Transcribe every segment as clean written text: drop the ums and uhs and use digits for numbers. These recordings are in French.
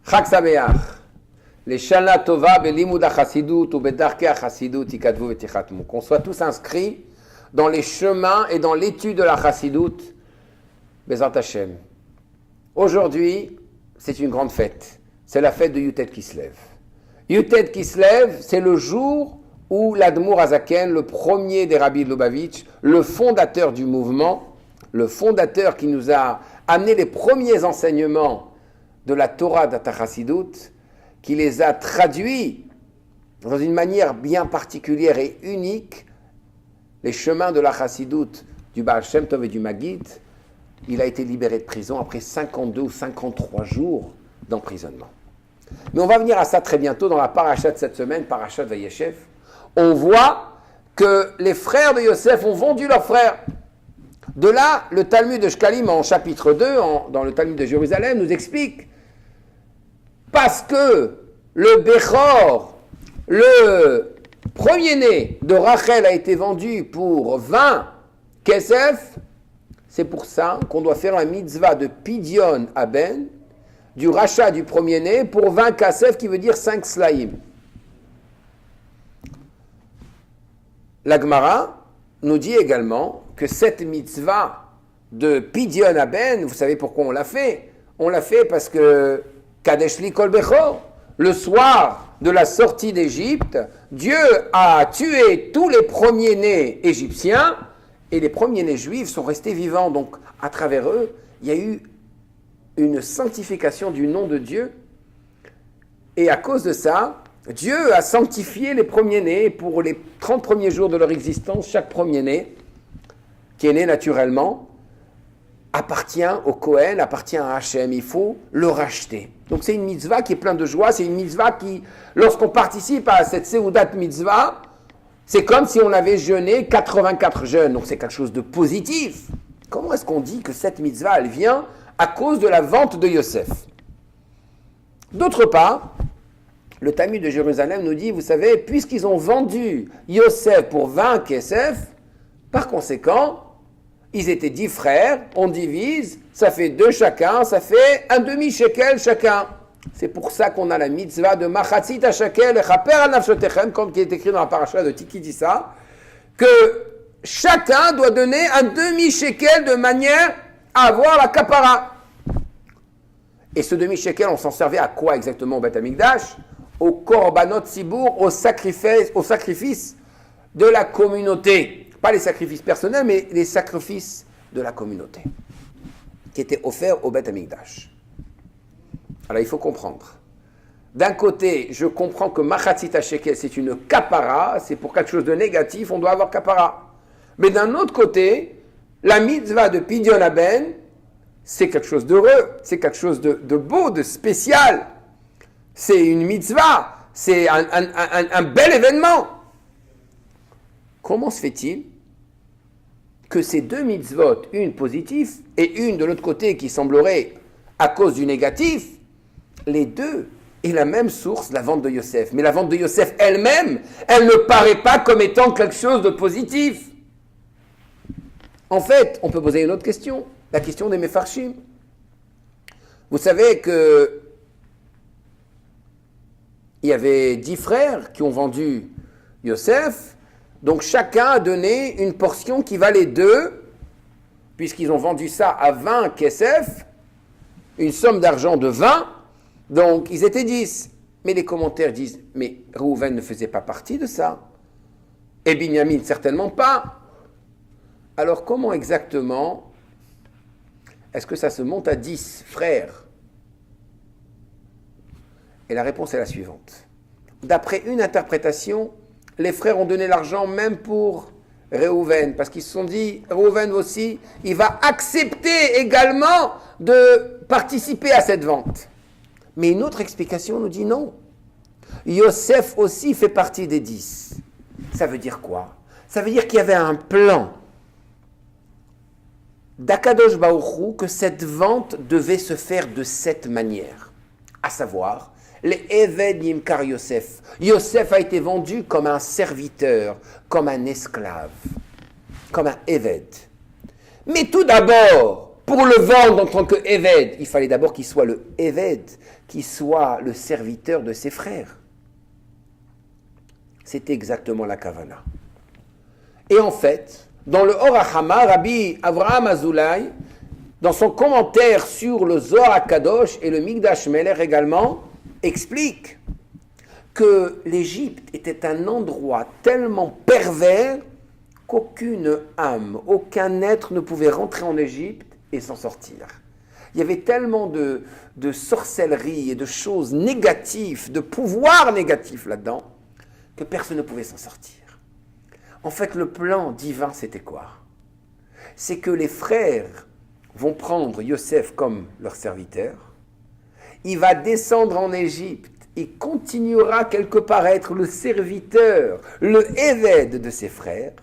Chag Sameach. Les Shana Tova belimud hachasidut ou bedarke hachasidut ikadvu vetichatmu. Qu'on soit tous inscrits dans les chemins et dans l'étude de la chassidut, Bezrat Hashem. Aujourd'hui, c'est une grande fête. C'est la fête de Yutet Kislev. Yutet Kislev, c'est le jour où l'Admour Azaken, le premier des rabbis de Lubavitch, le fondateur du mouvement, le fondateur qui nous a amené les premiers enseignements de la Torah d'Atachassidut, qui les a traduits dans une manière bien particulière et unique, les chemins de la Chassidut du Baal Shem Tov et du Maggid. Il a été libéré de prison après 52 ou 53 jours d'emprisonnement. Mais on va venir à ça très bientôt dans la paracha de cette semaine, paracha de Vayeshev. On voit que les frères de Yosef ont vendu leurs frères. De là, le Talmud de Shkalim en chapitre 2, dans le Talmud de Jérusalem, nous explique parce que le Bechor, le premier-né de Rachel a été vendu pour 20 kesef, c'est pour ça qu'on doit faire la mitzvah de Pidyon Aben, du rachat du premier-né, pour 20 kesef, qui veut dire 5 slaïm. La Gemara nous dit également que cette mitzvah de Pidyon Aben, vous savez pourquoi on l'a fait? On l'a fait parce que Kadesh li kol bechor, le soir de la sortie d'Égypte, Dieu a tué tous les premiers-nés égyptiens et les premiers-nés juifs sont restés vivants. Donc, à travers eux, il y a eu une sanctification du nom de Dieu. Et à cause de ça, Dieu a sanctifié les premiers-nés pour les 30 premiers jours de leur existence. Chaque premier-né, qui est né naturellement, appartient au Kohen, appartient à Hachem. Il faut le racheter. Donc c'est une mitzvah qui est pleine de joie. C'est une mitzvah qui, lorsqu'on participe à cette Seudat mitzvah, c'est comme si on avait jeûné 84 jeûnes. Donc c'est quelque chose de positif. Comment est-ce qu'on dit que cette mitzvah, elle vient à cause de la vente de Yosef? D'autre part, le Talmud de Jérusalem nous dit, vous savez, puisqu'ils ont vendu Yosef pour 20 kesef, par conséquent, ils étaient 10 frères, on divise, ça fait 2 chacun, ça fait un demi-shekel chacun. C'est pour ça qu'on a la mitzvah de Machatzit HaShekel et Chaper al Nafshotechem, comme qui est écrit dans la paracha de Tikidissa, que chacun doit donner un demi-shekel de manière à avoir la kapara. Et ce demi-shekel, on s'en servait à quoi exactement au Beth Amikdash? Au korbanot sibour, au sacrifice de la communauté. Pas les sacrifices personnels, mais les sacrifices de la communauté, qui étaient offerts au Beth Amikdash. Alors il faut comprendre. D'un côté, je comprends que Machatzit HaShekel, c'est une kapara, c'est pour quelque chose de négatif, on doit avoir kapara. Mais d'un autre côté, la mitzvah de Pidyon Aben, c'est quelque chose d'heureux, c'est quelque chose de beau, de spécial. C'est une mitzvah, c'est un bel événement. Comment se fait-il que ces deux mitzvot, une positive et une de l'autre côté qui semblerait à cause du négatif, les deux aient la même source, la vente de Yosef. Mais la vente de Yosef elle-même, elle ne paraît pas comme étant quelque chose de positif. En fait, on peut poser une autre question, la question des Mefarshim. Vous savez que il y avait 10 frères qui ont vendu Yosef, donc chacun a donné une portion qui valait 2, puisqu'ils ont vendu ça à 20 kesef, une somme d'argent de 20, donc ils étaient 10. Mais les commentaires disent, mais Reuven ne faisait pas partie de ça, et Binyamin certainement pas. Alors comment exactement est-ce que ça se monte à 10 frères? Et la réponse est la suivante. D'après une interprétation, les frères ont donné l'argent même pour Reuven, parce qu'ils se sont dit, Reuven aussi, il va accepter également de participer à cette vente. Mais une autre explication nous dit non. Yosef aussi fait partie des 10. Ça veut dire quoi? Ça veut dire qu'il y avait un plan d'Akadosh Baruch Hu que cette vente devait se faire de cette manière. À savoir, les Eved Yimkar Yosef. Yosef a été vendu comme un serviteur, comme un esclave, comme un Eved. Mais tout d'abord, pour le vendre en tant que Eved, il fallait d'abord qu'il soit le Eved, qu'il soit le serviteur de ses frères. C'était exactement la Kavana. Et en fait, dans le Or HaChama, Rabbi Avraham Azoulay, dans son commentaire sur le Zohar HaKadosh et le Mikdash Melech également, explique que l'Égypte était un endroit tellement pervers qu'aucune âme, aucun être ne pouvait rentrer en Égypte et s'en sortir. Il y avait tellement de sorcellerie et de choses négatives, de pouvoirs négatifs là-dedans, que personne ne pouvait s'en sortir. En fait, le plan divin, c'était quoi? C'est que les frères vont prendre Yosef comme leur serviteur. Il va descendre en Égypte et continuera quelque part à être le serviteur, le Eved de ses frères.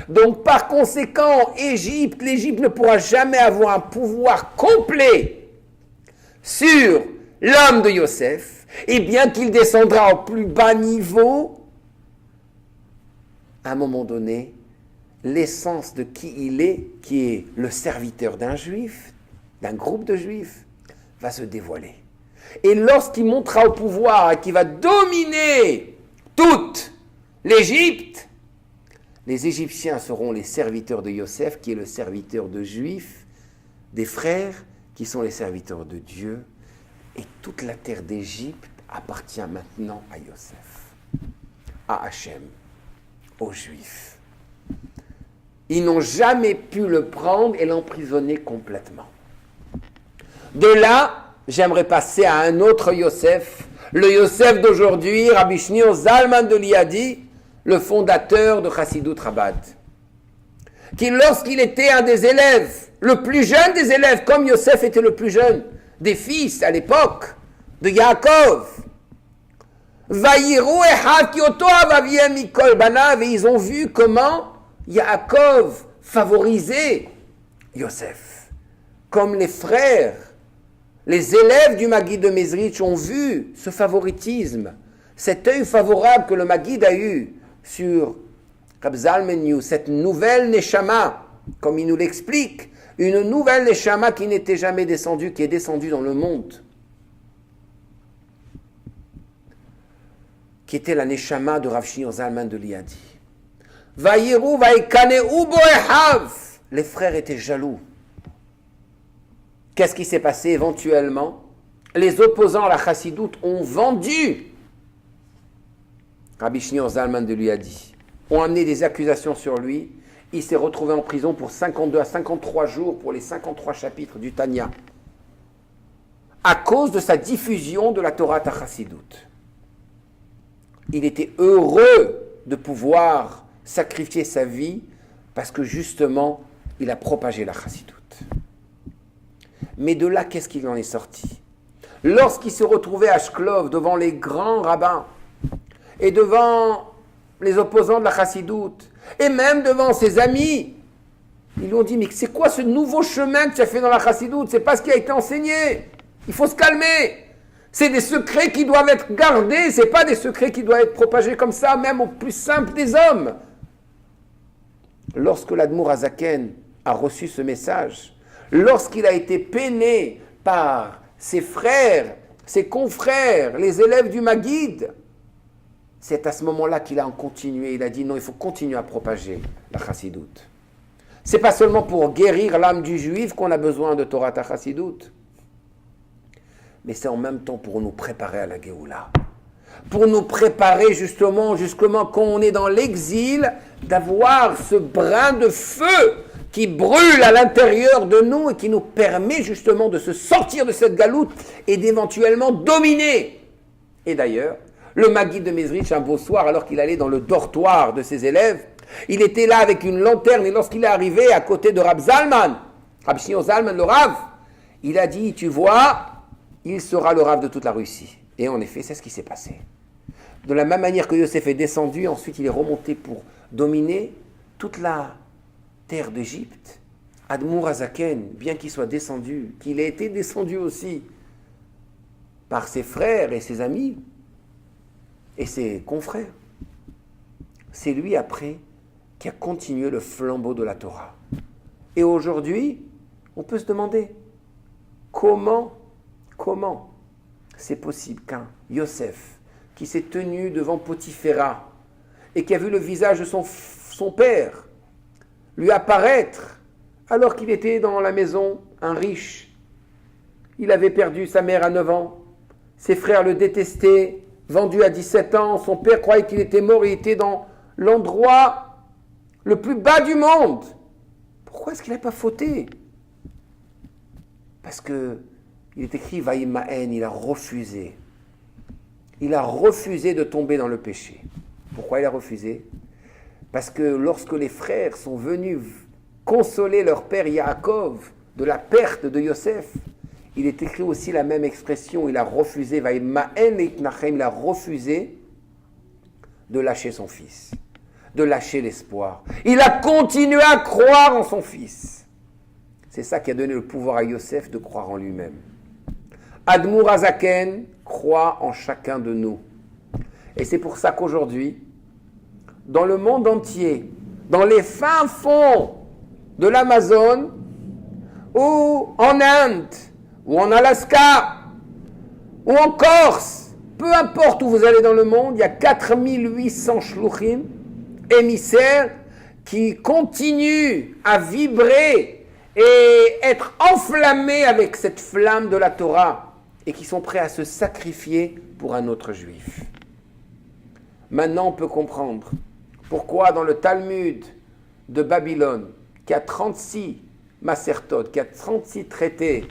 Donc, par conséquent, l'Égypte ne pourra jamais avoir un pouvoir complet sur l'homme de Yosef, et bien qu'il descendra au plus bas niveau, à un moment donné, l'essence de qui il est, qui est le serviteur d'un juif, d'un groupe de juifs, va se dévoiler. Et lorsqu'il montera au pouvoir et qu'il va dominer toute l'Égypte, les Égyptiens seront les serviteurs de Yosef, qui est le serviteur de Juifs, des frères, qui sont les serviteurs de Dieu. Et toute la terre d'Égypte appartient maintenant à Yosef, à Hachem, aux Juifs. Ils n'ont jamais pu le prendre et l'emprisonner complètement. De là, j'aimerais passer à un autre Yosef, le Yosef d'aujourd'hui, Rabbi Shneur Zalman de Liadi, le fondateur de Chassidut Chabad, qui lorsqu'il était un des élèves, le plus jeune des élèves, comme Yosef était le plus jeune des fils à l'époque de Yaakov, Vayiru echad ki oto avaviem mikol banav, et ils ont vu comment Yaakov favorisait Yosef, comme les frères, les élèves du Maguid de Mezrich ont vu ce favoritisme, cet œil favorable que le Maguid a eu sur Rab Zalman, cette nouvelle Neshama, comme il nous l'explique, une nouvelle Neshama qui n'était jamais descendue, qui est descendue dans le monde, qui était la Neshama de Rav Shneur Zalman de Liadi. Vayiru vaikaneu bo echav. Les frères étaient jaloux. Qu'est-ce qui s'est passé éventuellement? Les opposants à la Chassidoute ont vendu Rabbi Shneur Zalman de Liadi, ont amené des accusations sur lui. Il s'est retrouvé en prison pour 52 à 53 jours pour les 53 chapitres du Tanya, à cause de sa diffusion de la Torah Chassidoute. Il était heureux de pouvoir sacrifier sa vie parce que justement, il a propagé la Chassidoute. Mais de là, qu'est-ce qu'il en est sorti? Lorsqu'il se retrouvait à Shklov devant les grands rabbins et devant les opposants de la Chassidoute et même devant ses amis, ils lui ont dit: mais c'est quoi ce nouveau chemin que tu as fait dans la Chassidoute? C'est pas ce qui a été enseigné. Il faut se calmer. C'est des secrets qui doivent être gardés. C'est pas des secrets qui doivent être propagés comme ça, même au plus simple des hommes. Lorsque l'Admour Azaken a reçu ce message, lorsqu'il a été peiné par ses frères, ses confrères, les élèves du Maguid, c'est à ce moment-là qu'il a continué. Il a dit: non, il faut continuer à propager la Chassidoute. C'est pas seulement pour guérir l'âme du juif qu'on a besoin de Torah Chassidoute, mais c'est en même temps pour nous préparer à la Géoula. Pour nous préparer justement quand on est dans l'exil, d'avoir ce brin de feu qui brûle à l'intérieur de nous et qui nous permet justement de se sortir de cette galoute et d'éventuellement dominer. Et d'ailleurs, le Maguid de Mezrich, un beau soir, alors qu'il allait dans le dortoir de ses élèves, il était là avec une lanterne, et lorsqu'il est arrivé à côté de Rab Zalman, Rab Shneur Zalman, le Rav, il a dit: tu vois, il sera le Rav de toute la Russie. Et en effet, c'est ce qui s'est passé. De la même manière que Yosef est descendu, ensuite il est remonté pour dominer toute la terre d'Égypte. Admour Azaken, bien qu'il soit descendu, qu'il ait été descendu aussi par ses frères et ses amis et ses confrères, c'est lui après qui a continué le flambeau de la Torah. Et aujourd'hui, On peut se demander comment c'est possible qu'un Yosef qui s'est tenu devant Potiphéra et qui a vu le visage de son père lui apparaître alors qu'il était dans la maison, un riche. Il avait perdu sa mère à 9 ans, ses frères le détestaient, vendu à 17 ans, son père croyait qu'il était mort, il était dans l'endroit le plus bas du monde. Pourquoi est-ce qu'il n'a pas fauté? Parce que il est écrit Vaïmaen, il a refusé. Il a refusé de tomber dans le péché. Pourquoi il a refusé? Parce que lorsque les frères sont venus consoler leur père Yaakov de la perte de Yosef, il est écrit aussi la même expression, il a refusé, il a refusé de lâcher son fils, de lâcher l'espoir. Il a continué à croire en son fils. C'est ça qui a donné le pouvoir à Yosef de croire en lui-même. Admour Azaken croit en chacun de nous. Et c'est pour ça qu'aujourd'hui, dans le monde entier, dans les fins fonds de l'Amazone, ou en Inde, ou en Alaska, ou en Corse, peu importe où vous allez dans le monde, il y a 4800 shluchim, émissaires, qui continuent à vibrer et être enflammés avec cette flamme de la Torah, et qui sont prêts à se sacrifier pour un autre juif. Maintenant, on peut comprendre pourquoi dans le Talmud de Babylone, qui a 36 masertot, qui a 36 traités,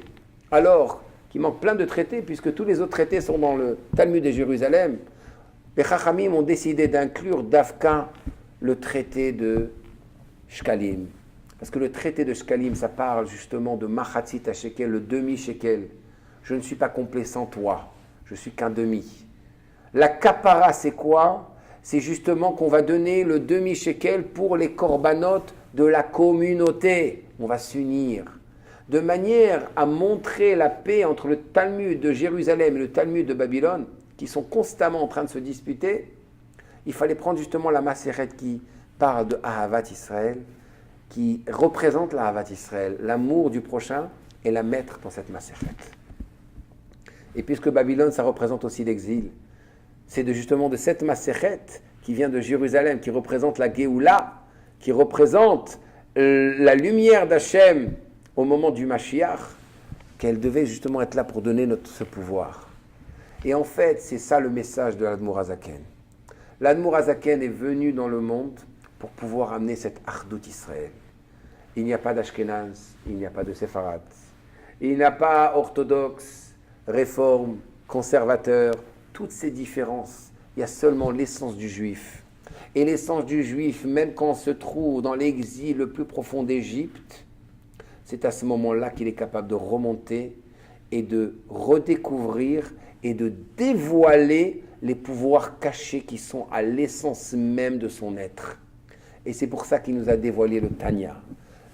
alors qu'il manque plein de traités, puisque tous les autres traités sont dans le Talmud de Jérusalem, les Chachamim ont décidé d'inclure d'Afka le traité de Shkalim. Parce que le traité de Shkalim, ça parle justement de Machatzit à Shekel, le demi-shekel. Je ne suis pas complet sans toi, je suis qu'un demi. La kapara, c'est quoi? C'est justement qu'on va donner le demi-shekel pour les corbanotes de la communauté. On va s'unir. De manière à montrer la paix entre le Talmud de Jérusalem et le Talmud de Babylone, qui sont constamment en train de se disputer, il fallait prendre justement la Maseret qui parle de Ahavat Israël, qui représente la Ahavat Israël, l'amour du prochain, et la mettre dans cette Maseret. Et puisque Babylone, ça représente aussi l'exil, c'est justement de cette Maseret qui vient de Jérusalem, qui représente la Géoula, qui représente la lumière d'Hachem au moment du Mashiach, qu'elle devait justement être là pour donner ce pouvoir. Et en fait, c'est ça le message de l'Admour Hazaken. L'Admour Hazaken est venu dans le monde pour pouvoir amener cette Achdut Israël. Il n'y a pas d'Ashkenaz, il n'y a pas de Séfarad, il n'y a pas orthodoxe, réforme, conservateur, toutes ces différences. Il y a seulement l'essence du juif. Et l'essence du juif, même quand on se trouve dans l'exil le plus profond d'Égypte, c'est à ce moment-là qu'il est capable de remonter et de redécouvrir et de dévoiler les pouvoirs cachés qui sont à l'essence même de son être. Et c'est pour ça qu'il nous a dévoilé le Tanya.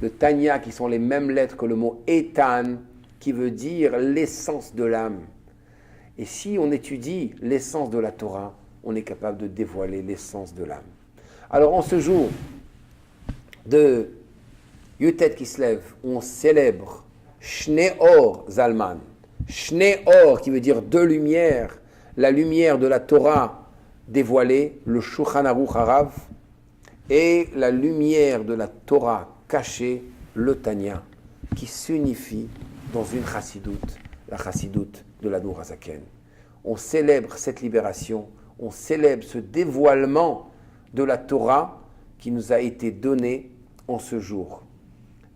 Le Tanya, qui sont les mêmes lettres que le mot Etan, qui veut dire l'essence de l'âme. Et si on étudie l'essence de la Torah, on est capable de dévoiler l'essence de l'âme. Alors en ce jour de Yutet Kislev, où on célèbre Shnei Or Zalman, Shnei Or qui veut dire deux lumières, la lumière de la Torah dévoilée, le Shulchan Aruch Harav, et la lumière de la Torah cachée, le Tanya, qui s'unifie dans une chassidoute, la chassidoute de l'Admour Hazaken. On célèbre cette libération, on célèbre ce dévoilement de la Torah qui nous a été donné en ce jour.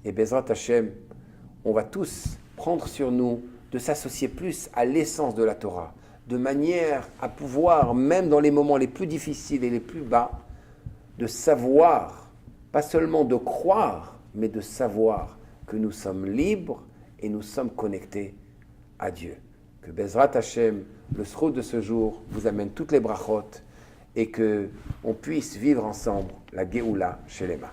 Et Bezrat Hashem, on va tous prendre sur nous de s'associer plus à l'essence de la Torah, de manière à pouvoir, même dans les moments les plus difficiles et les plus bas, de savoir, pas seulement de croire, mais de savoir que nous sommes libres et nous sommes connectés à Dieu. Que Bezrat Hashem, le sroud de ce jour, vous amène toutes les brachot et qu'on puisse vivre ensemble la Géoula Shelema.